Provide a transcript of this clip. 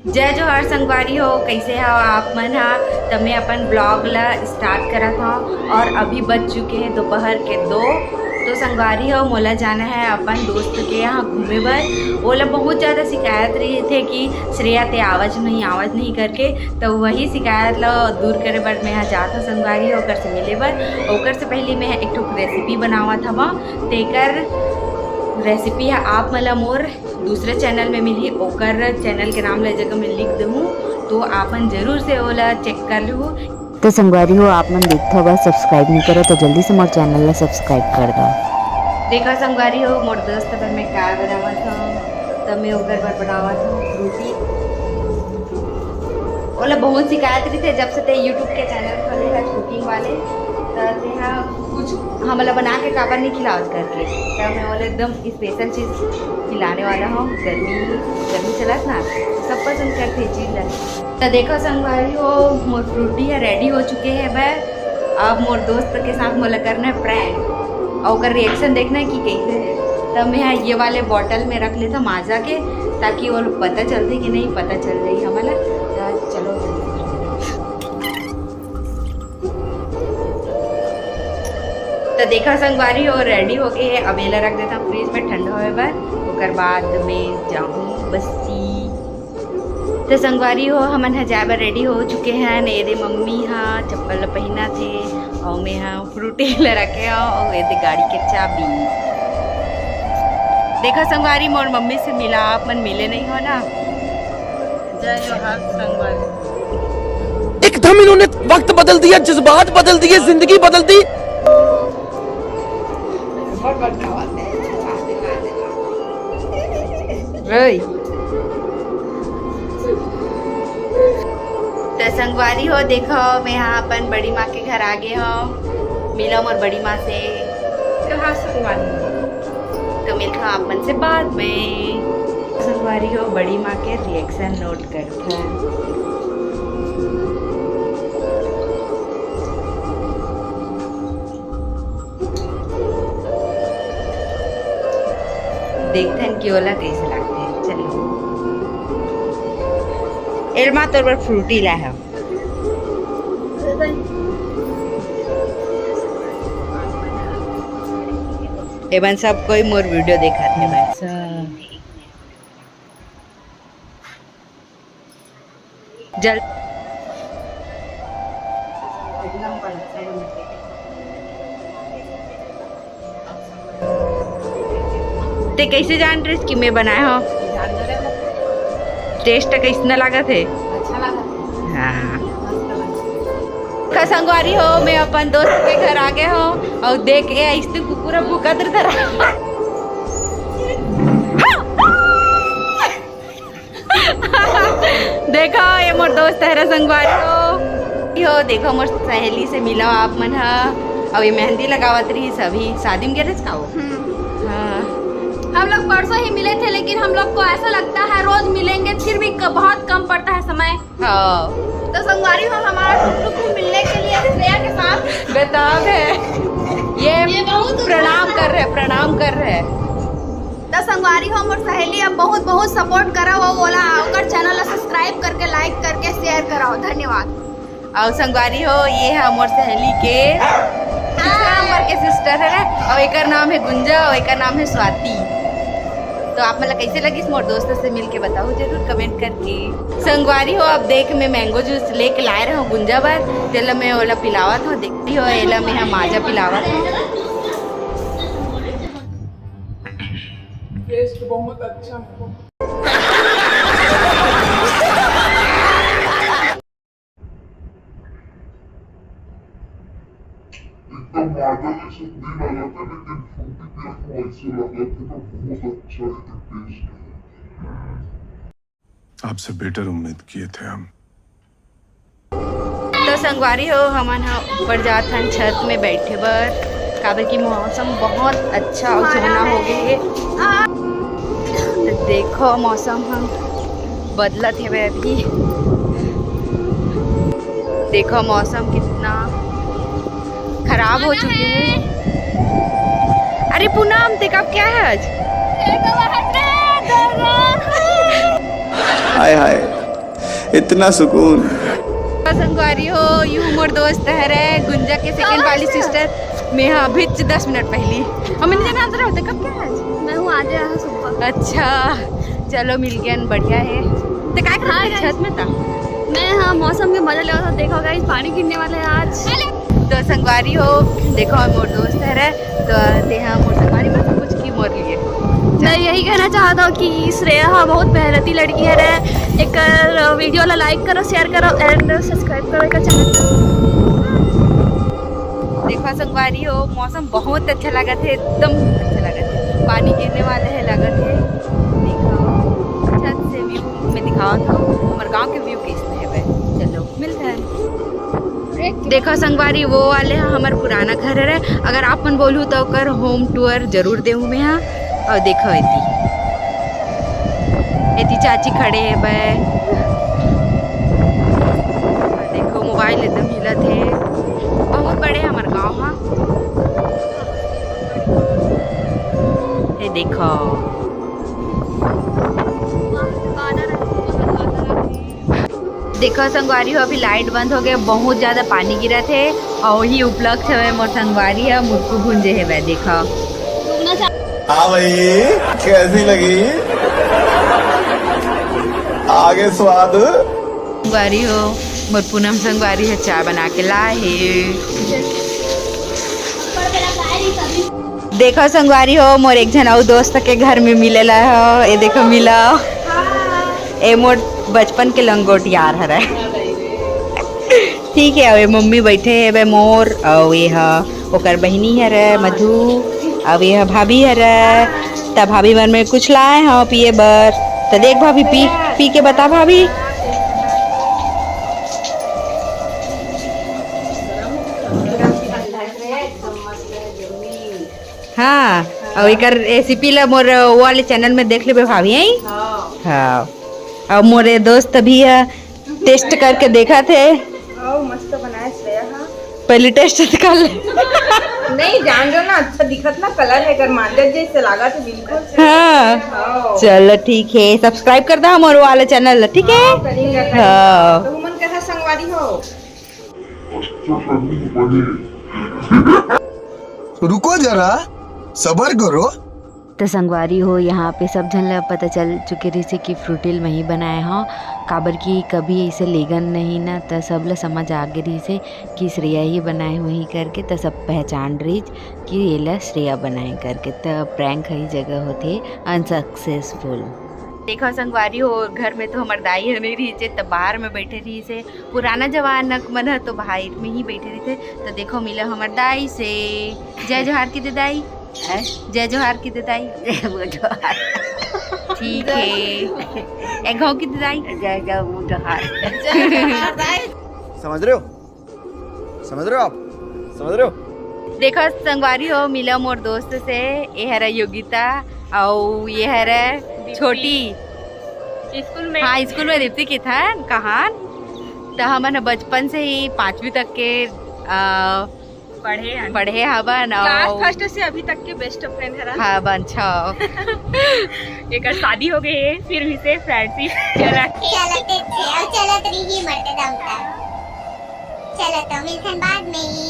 जय जोहार संगवारी हो, कैसे हो आप मन हा। तो मैं अपन ब्लॉग ला स्टार्ट करा था और अभी बज चुके हैं दोपहर के 2। तो संगवारी हो मोला जाना है अपन दोस्त के यहाँ घूमे बर। ओला बहुत ज़्यादा शिकायत रही थे कि श्रेया ते आवाज़ नहीं करके, तो वही शिकायत ला दूर करे बर मैं यहाँ जाता संगवारी होकर से मिले बर। ओकर से पहले मैं एक ठो रेसिपी बनावा था वहाँ तेकर रेसिपी है आप मला मोर दूसरे चैनल में मिली। ओकर चैनल के नाम ले जगह मैं लिख दूँ, तो आपन जरूर से ओला चेक कर लूँ। तो संगवारी हो आप मन देखते हो सब्सक्राइब नहीं करो तो जल्दी से मोर चैनल ला सब्सक्राइब कर दो। देखा संगवारी हो मोर दोस्त पर मैं क्या बनावा था, तब मैं ओकर पर बनावा था रोटी। ओला बहुत शिकायत रही थे जब से ते यूट्यूब के चैनल खोले है कुकिंग वाले, तो यहाँ कुछ हमला बना के काबर नहीं खिलावत करके, तो मैं बोले एकदम स्पेशल चीज़ खिलाने वाला हूँ। गर्मी चलत ना, सब पसंद करते चीज़। तो देखो संगवारी हो मोर फ्रूटी है रेडी हो चुके हैं वह। अब मोर दोस्त के साथ मोला करना है प्रैंक और उसका रिएक्शन देखना है कि कैसे है। तब मैं ये वाले बॉटल में रख लेता माजा के, ताकि वो पता चलते कि नहीं पता चल रही हमारा। तो चलो तो देखा संगवारी हो रेडी हो गए है। अबेला रख देता हूँ फ्रिज में ठंडा होए बार, उसके बाद में जाऊँ बस्ती। तो संगवारी हो हमन जाए बर रेडी हो चुके हैं। ये मम्मी हाँ चप्पल पहना थे और मैं हाँ फ्रूटी ला रखे हो और ये गाड़ी के चाबी। देखो संगवारी मोर मम्मी से मिला, आप मन मिले नहीं हो ना। जय जोहार संगवारी। एकदम इन्होंने वक्त बदल दिया, जज्बात बदल दिए, जिंदगी बदल दी। तो संगवारी हो देखो मैं यहाँ अपन बड़ी माँ के घर आ गए हो, मिला और बड़ी माँ से। तो मिलता अपन से बाद में। संगवारी हो बड़ी माँ के रिएक्शन नोट करता है। देखते हैं कि ओला कैसे लगते हैं। चलो एलमा तोर पर फ्रूटी ला है। एबन सब कोई मोर वीडियो देखा थे बस। जल ते कैसे जान रहे कि मैं बनाया हो? टेस्ट कैसा लगा थे? अच्छा लगा। हाँ संगवारी हो मैं अपन दोस्त के घर आ गए हो और देख के ऐसे कुकुरा भूखा दर देखो ये मोर दोस्त है संगवारी हो देखो मोर सहेली से मिला आप मन हा। और ये मेहंदी लगावत रही सभी शादी में गिरज खाओ। हाँ हम लोग परसों ही मिले थे, लेकिन हम लोग को ऐसा लगता है रोज मिलेंगे फिर भी बहुत कम पड़ता है समय। हाँ तो संगवारी हो हमारा टुकटुक को मिलने के लिए श्रेया के साथ बेताब है ये बहुत प्रणाम कर रहे हैं। तो संगवारी हो मोर सहेली अब बहुत सपोर्ट करा वो बोला ओकर चैनल सब्सक्राइब करके लाइक करके शेयर कराओ, धन्यवाद। और संगवारी हो ये है मोर सहेली के दूसरा नंबर के सिस्टर है और एक नाम है गुंजा और एक नाम है स्वाति। तो आप मतलब कैसे लगी मोर दोस्तों से मिलके बताओ जरूर कमेंट करके। संगवारी हो अब देख मैं मैंगो जूस लेके लाए रहा हूँ गुंजा बार, तेला मैं ओला पिलावत हूँ। देखती हो एला मैं यहाँ माजा पिलावत हूँ। टेस्ट बहुत अच्छा है। आपसे बेटर उम्मीद किए थे हम। तो संगवारी हो हम ऊपर जात हन छत में बैठे बर, काबर की मौसम बहुत अच्छा और सुहाना हो गई है। तो देखो मौसम हम बदलत है अभी, देखो मौसम कितना खराब हो चुके हैं। अरे पूनम ते कब क्या है आज? हाय हाय इतना सुकून। संगवारी हो यू मोर दोस्त है रे गुंजा के सेकंड वाली सिस्टर मैं हाँ अभी 10 मिनट पहली हम नहीं जाना अंदर होते कब क्या आज मैं हूँ आज यहाँ सुबह। अच्छा चलो मिल गया बढ़िया है तो क्या कर रहे छत में था मैं हाँ मौसम के मजा ले रहा था। देखो गाइस पानी गिरने वाला है आज। तो संगवारी हो देखो मोर दोस्त है रे तो ते हाँ मोर संगवारी में सब कुछ की मोर लिए मैं यही कहना चाहता हूँ कि श्रेया हाँ बहुत मेहनती लड़की है रे। एक वीडियो ला लाइक करो शेयर करो एंड सब्सक्राइब करो एक चैनल। देखो संगवारी हो मौसम बहुत अच्छा लगा थे एकदम अच्छा लगा थे पानी गिरने वाले है लगा थे। देखो छत से व्यू में दिखाओ तो हमारे गांव के व्यू कैसे है वे चलो मिलते हैं। देखो संगवारी वो वाले हैं हमारा पुराना घर है अगर आप मन बोलूँ तो कर होम टूर जरूर देऊँ मैं यहाँ। और देखो एती चाची खड़े है बे देखो मोबाइल एकदम हिला थे बहुत बड़े हैं हमारे गाँव। हाँ ये देखो देखो संगवारी हो अभी लाइट बंद हो गए बहुत ज़्यादा पानी गिरा थे और वही उपलक्ष है मोर संगवारी है मुर्कू भुंजे है वह देखो। हाँ भाई कैसी लगी आगे स्वाद। संगवारी हो मोर पूनम संगवारी है चाय बना के लाए है। देखो संगवारी हो मोर एक जन और दोस्त के घर में मिलेला हो ये देखो मिला ए मोर बचपन के लंगोट यार हरा ठीक है अब मम्मी बैठे है वे मोर और ये हा ओकर बहनी है रे मधु अब यह भाभी है रे तब भाभी मन में कुछ लाए हैं पिए बर तो देख भाभी पी पी के बता भाभी। हाँ और एक रेसिपी ला मोर वो वाले चैनल में देख ले भाभी आई। हाँ और मोरे दोस्त भी है टेस्ट करके देखा थे मस्त बनाया श्रेया। हाँ पहले टेस्ट कर ले नहीं जान दो ना अच्छा दिखत ना कलर है कर मांडर जैसे लगा तो बिल्कुल। हाँ चलो ठीक है सब्सक्राइब कर दो हमारे वाले चैनल ठीक है। हाँ तो मन कैसा संगवारी हो रुको जरा सबर करो। तो संगवारी हो यहाँ पे सब जन ला पता चल चुके रही से कि फ्रूटिल में ही बनाए हों काबर की कभी ऐसे लेगन नहीं ना तो सब ला समझ आ गई रही से कि श्रेया ही बनाए वही करके तो सब पहचान रही कि ये ला श्रेया बनाए करके तो प्रैंक हई जगह होते अनसक्सेसफुल। देखो संगवारी हो घर में तो हमारे दाई है नहीं रही थे तो बाहर में बैठे रही से पुराना जवान मन है तो बाहर में ही बैठे रही थे तो देखो मिला हमारे दाई से जय जोहार की दे दाई जय जोहार की दे दाई ठीक है एक गाँव की दे दाई जय जोहार समझ रहे हो आप समझ रहे हो। देखो संगवारी हो मिला मोर दोस्त से ये है योगिता और ये है छोटी स्कूल में हाँ स्कूल में दीप्ति की था कहान तो हमन बचपन से ही 5वीं तक के पढ़े हवन और फर्स्ट से अभी तक के बेस्ट फ्रेंड है। हाँ बन छो एक शादी हो गई है फिर भी से फ्रेंडशिप चला चलत रही मरते दम तक चलत तो मिलते बाद में ही।